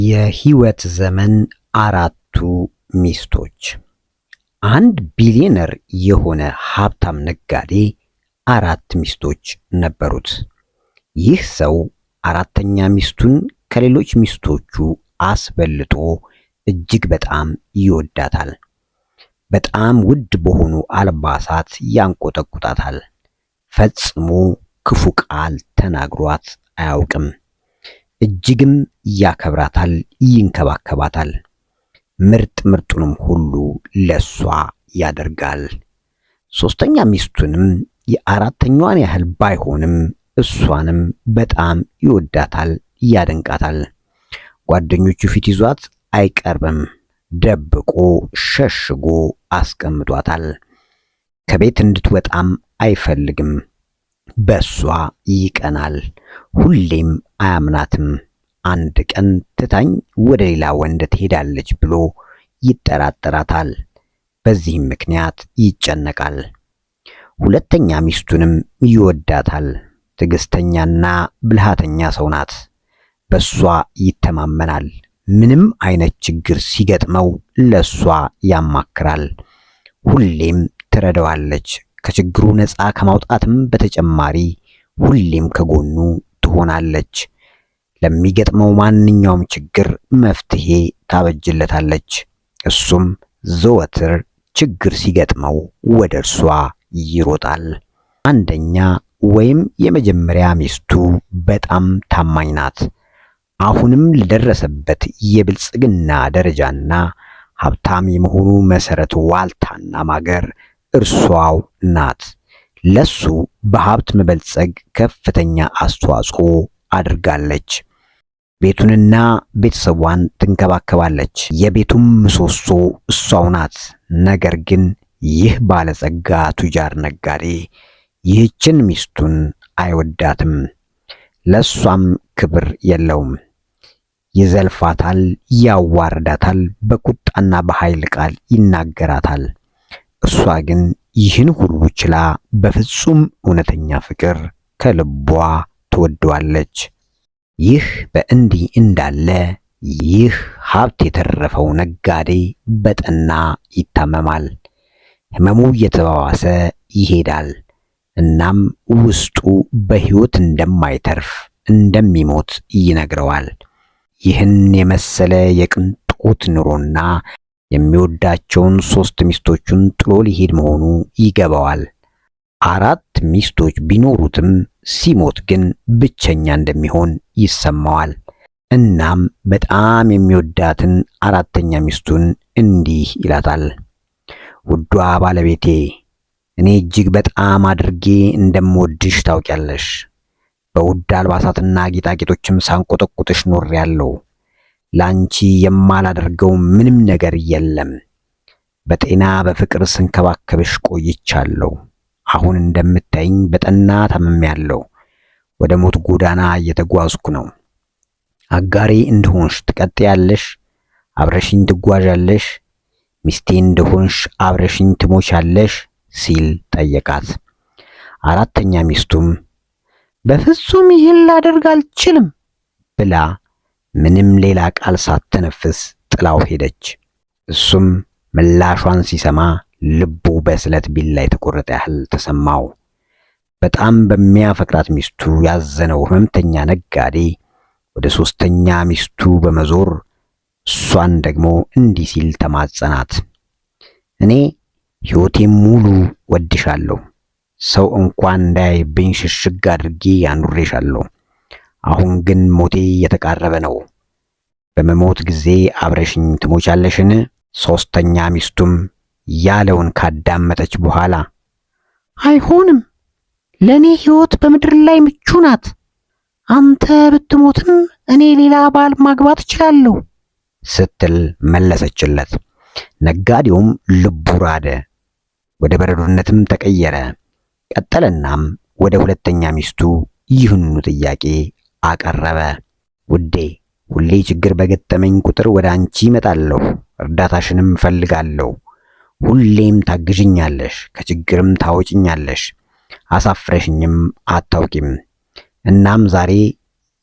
የህይወት ዘመን አራቱ ሚስቶች። አንድ ቢሊዮነር የሆነ ሀብታም ነጋዴ አራት ሚስቶች ነበሩት። ይህ ሰው አራተኛ ሚስቱን ከሌሎች ሚስቶቹ አስበልጦ እጅግ በጣም ይወዳታል። በጣም ውድ በሆኑ አልባሳት ያንቆጠቁጣታል። ፈጽሞ ክፉ ቃል ተናግሯት አያውቅም። እጅግም ያከብራታል፣ ይንከባከባታል። ምርጥ ምርጡንም ሁሉ ለሷ ያደርጋል። ሶስተኛ ሚስቱንም የአራተኛዋን ያህል ባይሆንም እሷንም በጣም ይወዳታል፣ ያደንቃታል። ጓደኞቹ ፊት ይዟት አይቀርብም፣ ደብቆ ሸሽጎ አስቀምጧታል። ከቤት እንድትወጣም አይፈልግም። በሷ ይቀናል፣ ሁሌም አያምናትም። አንድ ቀን ትታኝ ወደ ሌላ ወንድ ትሄዳለች ብሎ ይጠራጠራታል። በዚህም ምክንያት ይጨነቃል። ሁለተኛ ሚስቱንም ይወዳታል። ትዕግስተኛና ብልሃተኛ ሰው ናት። በሷ ይተማመናል። ምንም አይነት ችግር ሲገጥመው ለሷ ያማክራል። ሁሌም ትረዳዋለች። ከችግሩ ነፃ ከማውጣትም በተጨማሪ ሁሌም ከጎኑ ትሆናለች። ለሚገጥመው ማንኛውም ችግር መፍትሄ ታበጅለታለች። እሱም ዘወትር ችግር ሲገጥመው ወደ እርሷ ይሮጣል። አንደኛ ወይም የመጀመሪያ ሚስቱ በጣም ታማኝ ናት። አሁንም ለደረሰበት የብልጽግና ደረጃና ሀብታም የመሆኑ መሰረት ዋልታና ማገር እርሷው ናት። ለሱ በሀብት መበልጸግ ከፍተኛ አስተዋጽኦ አድርጋለች። ቤቱንና ቤተሰቧን ትንከባከባለች። የቤቱም ምሰሶ እሷው ናት። ነገር ግን ይህ ባለጸጋ ቱጃር ነጋዴ ይህችን ሚስቱን አይወዳትም። ለሷም ክብር የለውም። ይዘልፋታል፣ ያዋርዳታል፣ በቁጣና በኃይል ቃል ይናገራታል። እርሷ ግን ይህን ሁሉ ችላ በፍጹም እውነተኛ ፍቅር ከልቧ ትወደዋለች። ይህ በእንዲህ እንዳለ ይህ ሀብት የተረፈው ነጋዴ በጠና ይታመማል። ህመሙ እየተባባሰ ይሄዳል። እናም ውስጡ በህይወት እንደማይተርፍ እንደሚሞት ይነግረዋል። ይህን የመሰለ የቅንጦት ኑሮና የሚወዳቸውን 3 ሚስቶቹን ጥሎ ሊሄድ መሆኑ ይገባዋል። 4 ሚስቶች ቢኖሩትም ሲሞት ግን ብቸኛ እንደሚሆን ይሰማዋል። እናም በጣም የሚወዳትን አራተኛ ሚስቱን እንዲህ ይላታል። ውዷ ባለቤቴ፣ እኔ እጅግ በጣም አድርጌ እንደምወድሽ ታውቂያለሽ። በውድ አልባሳትና ጌጣጌጦችም ሳንቆጠቁጥሽ ኖሬያለሁ። ላንቺ የማላደርገው ምንም ነገር የለም። በጤና በፍቅር ስንከባከብሽ ቆይቻለሁ። አሁን እንደምታይኝ በጠና ታምሜያለሁ። ወደ ሞት ጎዳና እየተጓዝኩ ነው። አጋሬ እንደሆንሽ ትቀጥያለሽ፣ አብረሽኝ ትጓዣለሽ። ሚስቴ እንደሆንሽ አብረሽኝ ትሞቻለሽ ሲል ጠየቃት። አራተኛ ሚስቱም በፍጹም ይህን ላደርግ አልችልም ብላ ምንም ሌላ ቃል ሳትተነፍስ ጥላው ሄደች። እሱም ምላሿን ሲሰማ ልቡ በስለት ቢላ የተቆረጠ ያህል ተሰማው። በጣም በሚያፈቅራት ሚስቱ ያዘነው ህመምተኛ ነጋዴ ወደ ሶስተኛ ሚስቱ በመዞር እሷን ደግሞ እንዲህ ሲል ተማጸናት። እኔ ሕይወቴን ሙሉ ወድሻለሁ። ሰው እንኳን እንዳያይብኝ ሽሽግ አድርጌ ያኑሬሻለሁ። አሁን ግን ሞቴ እየተቃረበ ነው። በመሞት ጊዜ አብረሽኝ ትሞቻለሽን? ሶስተኛ ሚስቱም ያለውን ካዳመጠች በኋላ አይሆንም፣ ለኔ ህይወት በምድር ላይ ምቹ ናት። አንተ ብትሞትም እኔ ሌላ ባል ማግባት እችላለሁ ስትል መለሰችለት። ነጋዴውም ልቡ ራደ፣ ወደ በረዶነትም ተቀየረ። ቀጠለናም ወደ ሁለተኛ ሚስቱ ይህንኑ ጥያቄ አቀረበ። ውዴ፣ ሁሌ ችግር በገጠመኝ ቁጥር ወደ አንቺ እመጣለሁ፣ እርዳታሽንም እፈልጋለሁ። ሁሌም ታግዥኛለሽ፣ ከችግርም ታወጭኛለሽ፣ አሳፍረሽኝም አታውቂም። እናም ዛሬ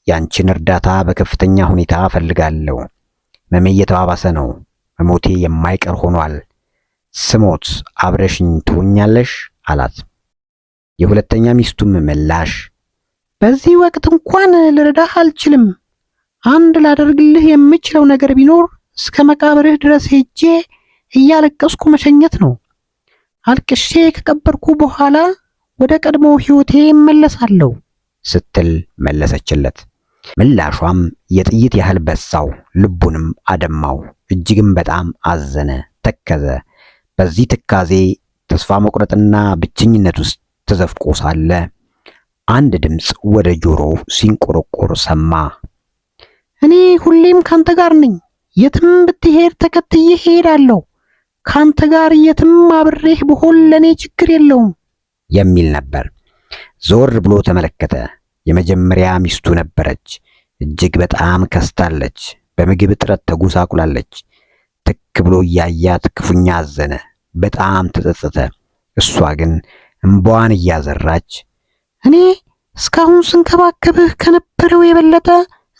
ያንቺን እርዳታ በከፍተኛ ሁኔታ እፈልጋለሁ። መሜ እየተባባሰ ነው። መሞቴ የማይቀር ሆኗል። ስሞት አብረሽኝ ትሆኛለሽ አላት። የሁለተኛ ሚስቱም ምላሽ በዚህ ወቅት እንኳን ልረዳህ አልችልም። አንድ ላደርግልህ የምችለው ነገር ቢኖር እስከ መቃብርህ ድረስ ሄጄ እያለቀስኩ መሸኘት ነው። አልቅሼ ከቀበርኩ በኋላ ወደ ቀድሞ ሕይወቴ እመለሳለሁ ስትል መለሰችለት። ምላሿም የጥይት ያህል በሳው፣ ልቡንም አደማው። እጅግም በጣም አዘነ፣ ተከዘ። በዚህ ትካዜ ተስፋ መቁረጥና ብቸኝነት ውስጥ ተዘፍቆ ሳለ አንድ ድምፅ ወደ ጆሮው ሲንቆረቆር ሰማ። እኔ ሁሌም ካንተ ጋር ነኝ። የትም ብትሄድ ተከትዬ እሄዳለሁ። ካንተ ጋር የትም አብሬህ ብሆን ለኔ ችግር የለውም የሚል ነበር። ዞር ብሎ ተመለከተ። የመጀመሪያ ሚስቱ ነበረች። እጅግ በጣም ከስታለች። በምግብ እጥረት ተጎሳቁላለች። ትክ ብሎ እያያት ክፉኛ አዘነ። በጣም ተጸጸተ። እሷ ግን እንባዋን እያዘራች እኔ እስካሁን ስንከባከብህ ከነበረው የበለጠ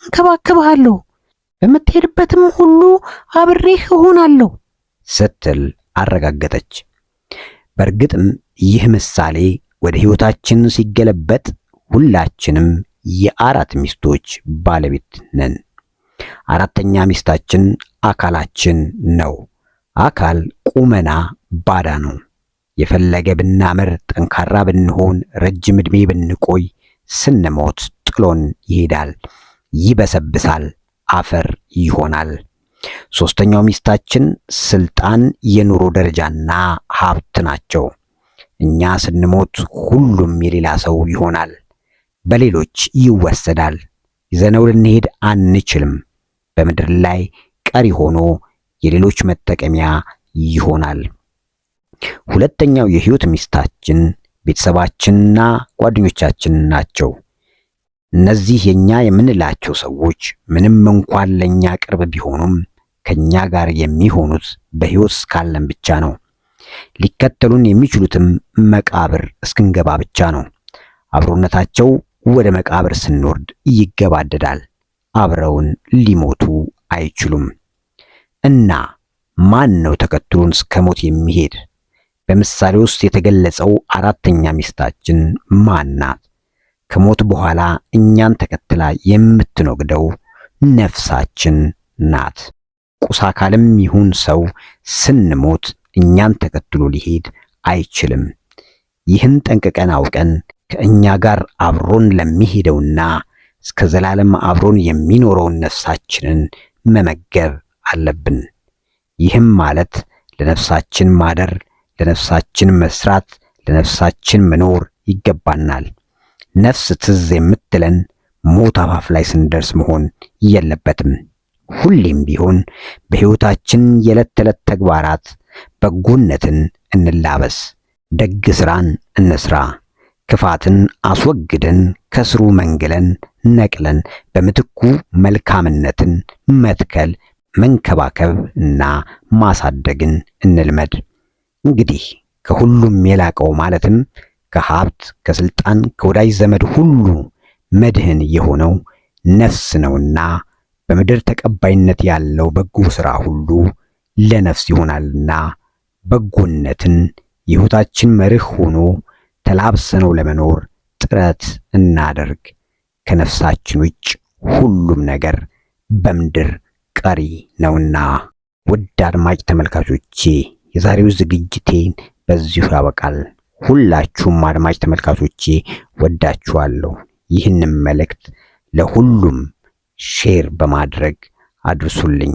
እንከባከብሃለሁ፣ በምትሄድበትም ሁሉ አብሬህ እሆናለሁ ስትል አረጋገጠች። በእርግጥም ይህ ምሳሌ ወደ ሕይወታችን ሲገለበጥ ሁላችንም የአራት ሚስቶች ባለቤት ነን። አራተኛ ሚስታችን አካላችን ነው። አካል ቁመና ባዳ ነው። የፈለገ ብናምር፣ ጠንካራ ብንሆን፣ ረጅም ዕድሜ ብንቆይ ስንሞት ጥሎን ይሄዳል፣ ይበሰብሳል፣ አፈር ይሆናል። ሶስተኛው ሚስታችን ስልጣን፣ የኑሮ ደረጃና ሀብት ናቸው። እኛ ስንሞት ሁሉም የሌላ ሰው ይሆናል፣ በሌሎች ይወሰዳል። ይዘነው ልንሄድ አንችልም። በምድር ላይ ቀሪ ሆኖ የሌሎች መጠቀሚያ ይሆናል። ሁለተኛው የህይወት ሚስታችን ቤተሰባችንና ጓደኞቻችን ናቸው። እነዚህ የኛ የምንላቸው ሰዎች ምንም እንኳን ለኛ ቅርብ ቢሆኑም ከኛ ጋር የሚሆኑት በህይወት እስካለን ብቻ ነው። ሊከተሉን የሚችሉትም መቃብር እስክንገባ ብቻ ነው። አብሮነታቸው ወደ መቃብር ስንወርድ ይገባደዳል። አብረውን ሊሞቱ አይችሉም። እና ማን ነው ተከትሎን እስከ ሞት የሚሄድ? በምሳሌ ውስጥ የተገለጸው አራተኛ ሚስታችን ማን ናት? ከሞት በኋላ እኛን ተከትላ የምትነግደው ነፍሳችን ናት። ቁስ አካልም ይሁን ሰው ስንሞት እኛን ተከትሎ ሊሄድ አይችልም። ይህን ጠንቅቀን አውቀን ከእኛ ጋር አብሮን ለሚሄደውና እስከ ዘላለም አብሮን የሚኖረውን ነፍሳችንን መመገብ አለብን። ይህም ማለት ለነፍሳችን ማደር፣ ለነፍሳችን መስራት፣ ለነፍሳችን መኖር ይገባናል። ነፍስ ትዝ የምትለን ሞት አፋፍ ላይ ስንደርስ መሆን የለበትም። ሁሌም ቢሆን በሕይወታችን የዕለት ተዕለት ተግባራት በጎነትን እንላበስ፣ ደግ ሥራን እንስራ። ክፋትን አስወግደን ከስሩ መንግለን ነቅለን በምትኩ መልካምነትን መትከል፣ መንከባከብ እና ማሳደግን እንልመድ። እንግዲህ ከሁሉም የላቀው ማለትም ከሀብት፣ ከስልጣን፣ ከወዳጅ ዘመድ ሁሉ መድህን የሆነው ነፍስ ነውና በምድር ተቀባይነት ያለው በጎ ሥራ ሁሉ ለነፍስ ይሆናልና በጎነትን የሕይወታችን መርህ ሆኖ ተላብሰነው ለመኖር ጥረት እናደርግ። ከነፍሳችን ውጭ ሁሉም ነገር በምድር ቀሪ ነውና። ውድ አድማጭ ተመልካቾቼ የዛሬው ዝግጅቴን በዚሁ ያበቃል። ሁላችሁም አድማጭ ተመልካቾቼ ወዳችኋለሁ። ይህንን መልእክት ለሁሉም ሼር በማድረግ አድርሱልኝ።